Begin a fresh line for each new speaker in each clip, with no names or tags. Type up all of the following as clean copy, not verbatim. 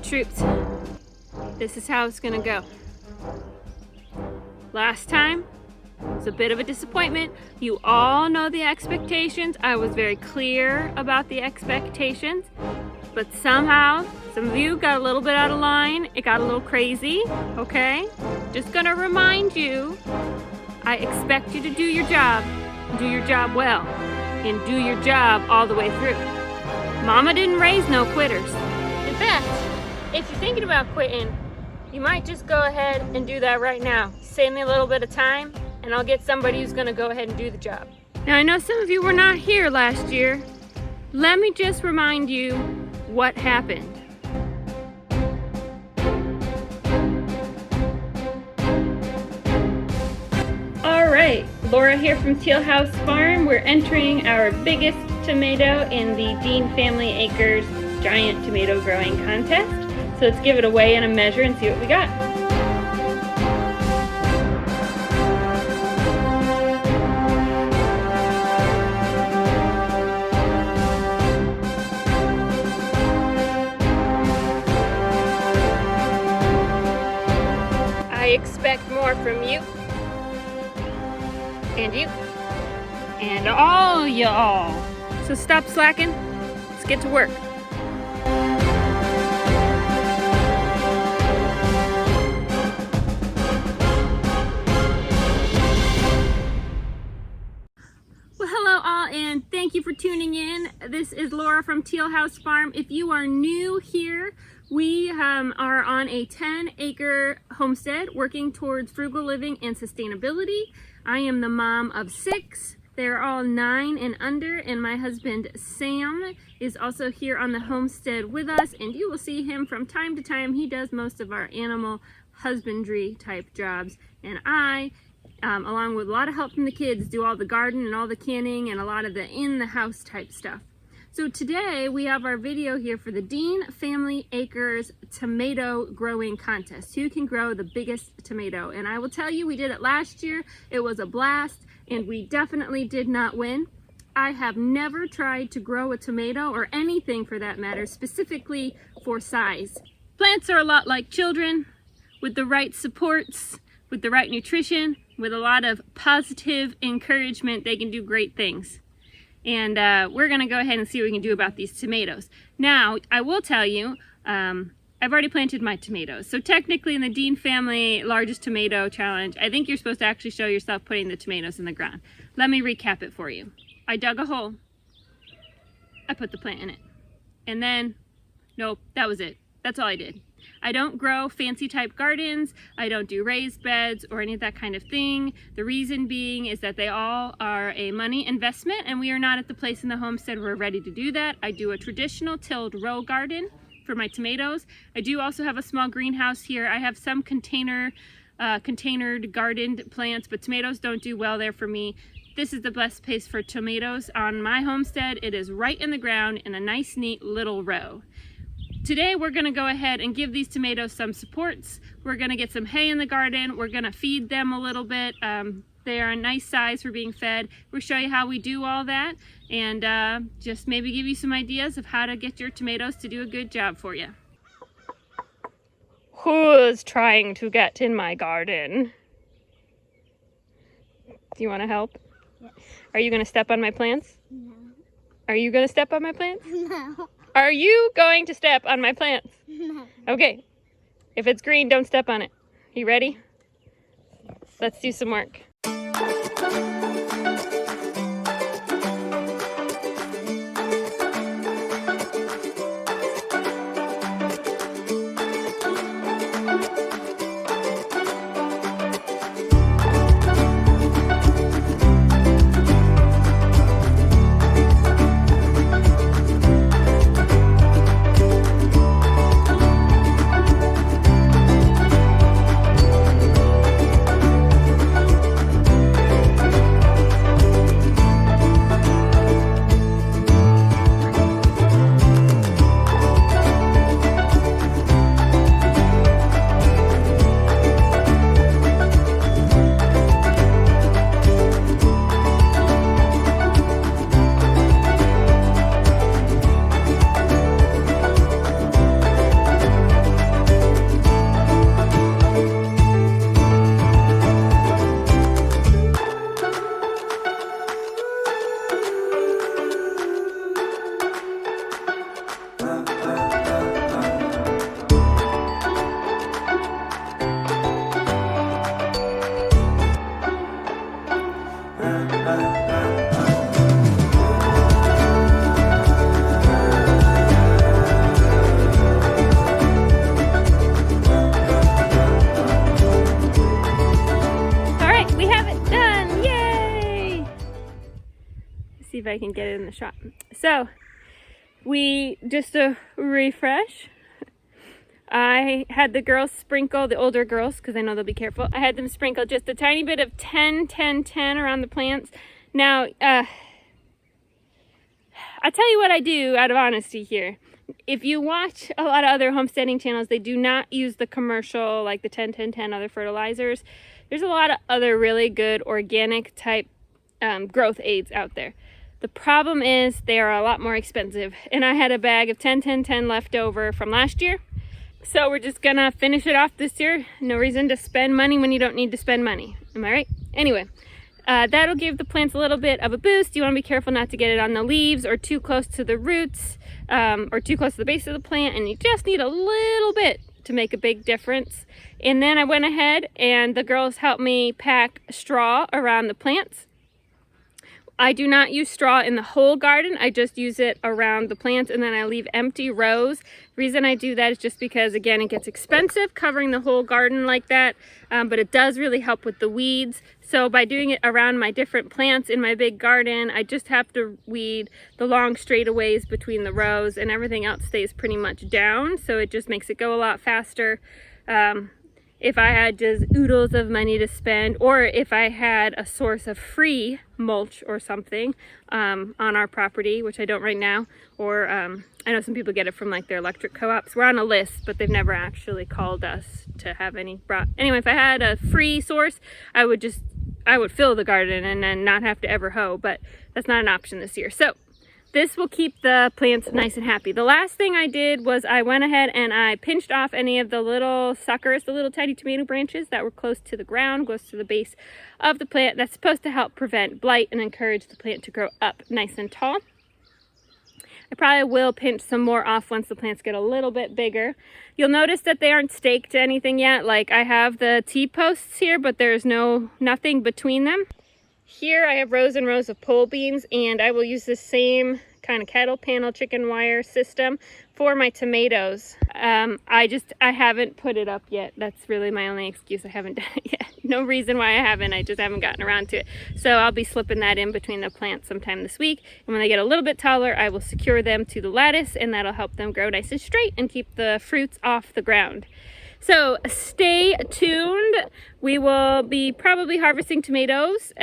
troops, this is how it's gonna go. Last time was a bit of a disappointment. You all know the expectations. I was very clear about the expectations, but somehow some of you got a little bit out of line. It got a little crazy, okay? Just gonna remind you, I expect you to do your job well, and do your job all the way through. Mama didn't raise no quitters. In fact, if you're thinking about quitting, you might just go ahead and do that right now. Save me a little bit of time, and I'll get somebody who's gonna go ahead and do the job. Now, I know some of you were not here last year. Let me just remind you what happened. All right, Laura here from Teal House Farm. We're entering our biggest tomato in the Dean Family Acres Giant Tomato Growing Contest. So let's give it a weigh and a measure and see what we got. I expect more from you, and you, and all y'all. So stop slacking, let's get to work. Well, hello all, and thank you for tuning in. This is Laura from Teal House Farm. If you are new here, we are on a 10-acre homestead working towards frugal living and sustainability. I am the mom of 6. They're all 9 and under, and my husband Sam is also here on the homestead with us, and you will see him from time to time. He does most of our animal husbandry type jobs, and I, along with a lot of help from the kids, do all the garden and all the canning and a lot of the in-the-house type stuff. So today we have our video here for the Dean Family Acres Tomato Growing Contest. Who can grow the biggest tomato? And I will tell you, we did it last year. It was a blast, and we definitely did not win. I have never tried to grow a tomato, or anything for that matter, specifically for size. Plants are a lot like children. With the right supports, with the right nutrition, with a lot of positive encouragement, they can do great things. And we're gonna go ahead and see what we can do about these tomatoes. Now, I will tell you, I've already planted my tomatoes. So technically in the Dean Family Largest Tomato Challenge, I think you're supposed to actually show yourself putting the tomatoes in the ground. Let me recap it for you. I dug a hole, I put the plant in it. And then, nope, that was it. That's all I did. I don't grow fancy type gardens. I don't do raised beds or any of that kind of thing. The reason being is that they all are a money investment, and we are not at the place in the homestead where we're ready to do that. I do a traditional tilled row garden for my tomatoes. I do also have a small greenhouse here. I have some containered gardened plants, but tomatoes don't do well there for me. This is the best place for tomatoes on my homestead. It is right in the ground in a nice, neat little row. Today we're going to go ahead and give these tomatoes some supports. We're going to get some hay in the garden. We're going to feed them a little bit. They are a nice size for being fed. We'll show you how we do all that, and just maybe give you some ideas of how to get your tomatoes to do a good job for you. Who's trying to get in my garden? Do you want to help?
Yes.
Are you going to step on my plants?
No.
Are you going to step on my plants?
No.
Are you going to step on my plants?
No.
Okay. If it's green, don't step on it. You ready? Let's do some work. See if I can get it in the shot. So we just a refresh. I had the girls sprinkle, the older girls, because I know they'll be careful. I had them sprinkle just a tiny bit of 10, 10, 10 around the plants. Now, I'll tell you what I do out of honesty here. If you watch a lot of other homesteading channels, they do not use the commercial, like the 10, 10, 10 other fertilizers. There's a lot of other really good organic type growth aids out there. The problem is they are a lot more expensive, and I had a bag of 10, 10, 10 left over from last year. So we're just gonna finish it off this year. No reason to spend money when you don't need to spend money. Am I right? Anyway, that'll give the plants a little bit of a boost. You wanna be careful not to get it on the leaves or too close to the roots or too close to the base of the plant, and you just need a little bit to make a big difference. And then I went ahead and the girls helped me pack straw around the plants. I do not use straw in the whole garden. I just use it around the plants, and then I leave empty rows. The reason I do that is just because, again, it gets expensive covering the whole garden like that, but it does really help with the weeds. So by doing it around my different plants in my big garden, I just have to weed the long straightaways between the rows, and everything else stays pretty much down. So it just makes it go a lot faster. If I had just oodles of money to spend, or if I had a source of free mulch or something on our property, which I don't right now, or I know some people get it from like their electric co-ops. We're on a list, but they've never actually called us to have any brought. Anyway, if I had a free source, I would fill the garden and then not have to ever hoe, but that's not an option this year. So this will keep the plants nice and happy. The last thing I did was I went ahead and I pinched off any of the little suckers, the little tiny tomato branches that were close to the ground, close to the base of the plant. That's supposed to help prevent blight and encourage the plant to grow up nice and tall. I probably will pinch some more off once the plants get a little bit bigger. You'll notice that they aren't staked to anything yet. Like I have the T-posts here, but there's nothing between them. Here I have rows and rows of pole beans, and I will use the same kind of kettle panel chicken wire system for my tomatoes. I haven't put it up yet. That's really my only excuse. I haven't done it yet. No reason why I haven't. I just haven't gotten around to it. So I'll be slipping that in between the plants sometime this week. And when they get a little bit taller, I will secure them to the lattice, and that'll help them grow nice and straight and keep the fruits off the ground. So stay tuned. We will be probably harvesting tomatoes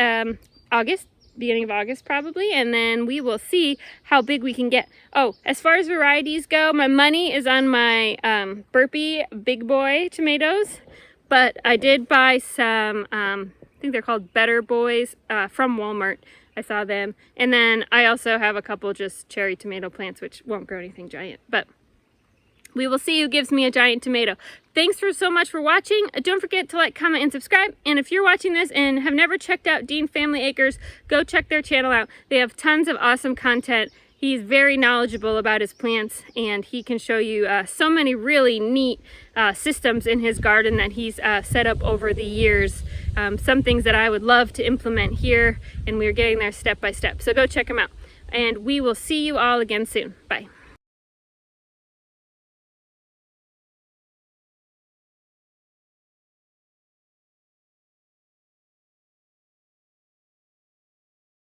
beginning of August probably, and then we will see how big we can get. Oh, as far as varieties go, my money is on my Burpee Big Boy tomatoes, but I did buy some, I think they're called Better Boys from Walmart. I saw them, and then I also have a couple just cherry tomato plants which won't grow anything giant, but we will see who gives me a giant tomato. Thanks so much for watching. Don't forget to like, comment, and subscribe. And if you're watching this and have never checked out Dean Family Acres, go check their channel out. They have tons of awesome content. He's very knowledgeable about his plants, and he can show you so many really neat systems in his garden that he's set up over the years. Some things that I would love to implement here, and we're getting there step by step. So go check him out. And we will see you all again soon. Bye.